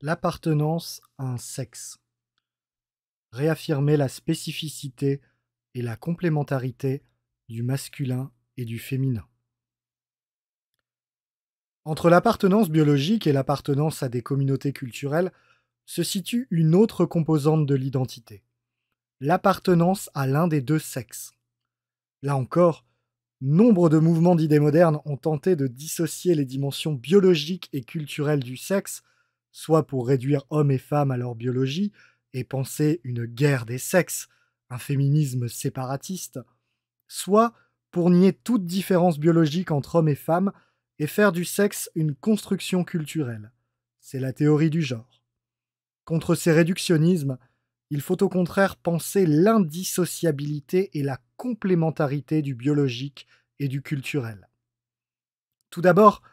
L'appartenance à un sexe. Réaffirmer la spécificité et la complémentarité du masculin et du féminin. Entre l'appartenance biologique et l'appartenance à des communautés culturelles se situe une autre composante de l'identité, l'appartenance à l'un des deux sexes. Là encore, nombre de mouvements d'idées modernes ont tenté de dissocier les dimensions biologiques et culturelles du sexe, soit pour réduire hommes et femmes à leur biologie et penser une guerre des sexes, un féminisme séparatiste, soit pour nier toute différence biologique entre hommes et femmes et faire du sexe une construction culturelle. C'est la théorie du genre. Contre ces réductionnismes, il faut au contraire penser l'indissociabilité et la complémentarité du biologique et du culturel. Tout d'abord,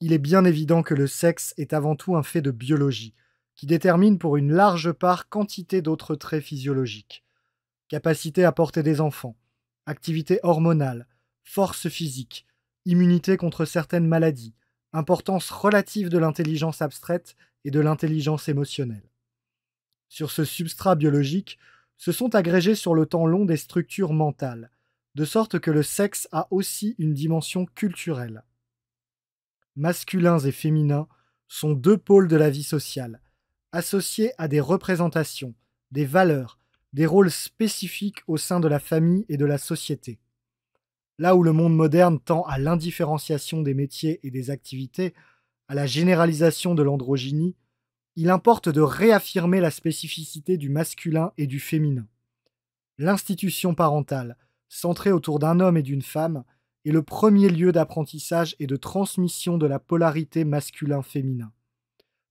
il est bien évident que le sexe est avant tout un fait de biologie, qui détermine pour une large part quantité d'autres traits physiologiques. Capacité à porter des enfants, activité hormonale, force physique, immunité contre certaines maladies, importance relative de l'intelligence abstraite et de l'intelligence émotionnelle. Sur ce substrat biologique, se sont agrégées sur le temps long des structures mentales, de sorte que le sexe a aussi une dimension culturelle. Masculins et féminins sont deux pôles de la vie sociale, associés à des représentations, des valeurs, des rôles spécifiques au sein de la famille et de la société. Là où le monde moderne tend à l'indifférenciation des métiers et des activités, à la généralisation de l'androgynie, il importe de réaffirmer la spécificité du masculin et du féminin. L'institution parentale, centrée autour d'un homme et d'une femme, est le premier lieu d'apprentissage et de transmission de la polarité masculin-féminin.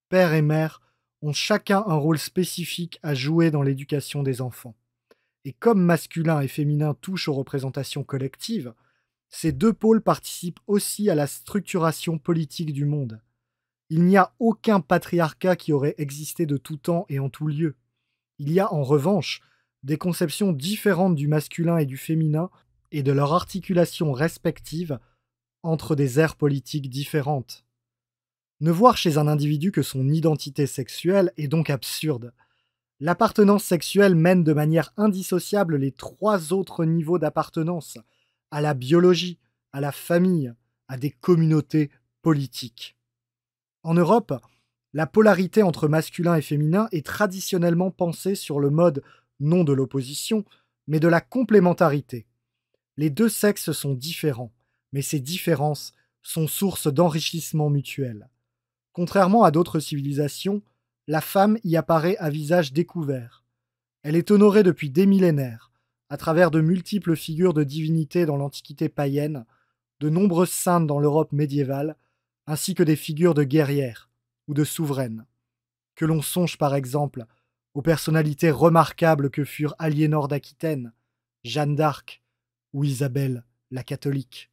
Père et mère ont chacun un rôle spécifique à jouer dans l'éducation des enfants. Et comme masculin et féminin touchent aux représentations collectives, ces deux pôles participent aussi à la structuration politique du monde. Il n'y a aucun patriarcat qui aurait existé de tout temps et en tout lieu. Il y a en revanche des conceptions différentes du masculin et du féminin et de leur articulation respective entre des aires politiques différentes. Ne voir chez un individu que son identité sexuelle est donc absurde. L'appartenance sexuelle mène de manière indissociable les trois autres niveaux d'appartenance, à la biologie, à la famille, à des communautés politiques. En Europe, la polarité entre masculin et féminin est traditionnellement pensée sur le mode non de l'opposition, mais de la complémentarité. Les deux sexes sont différents, mais ces différences sont source d'enrichissement mutuel. Contrairement à d'autres civilisations, la femme y apparaît à visage découvert. Elle est honorée depuis des millénaires, à travers de multiples figures de divinités dans l'Antiquité païenne, de nombreuses saintes dans l'Europe médiévale, ainsi que des figures de guerrières ou de souveraines. Que l'on songe par exemple aux personnalités remarquables que furent Aliénor d'Aquitaine, Jeanne d'Arc ou Isabelle la catholique.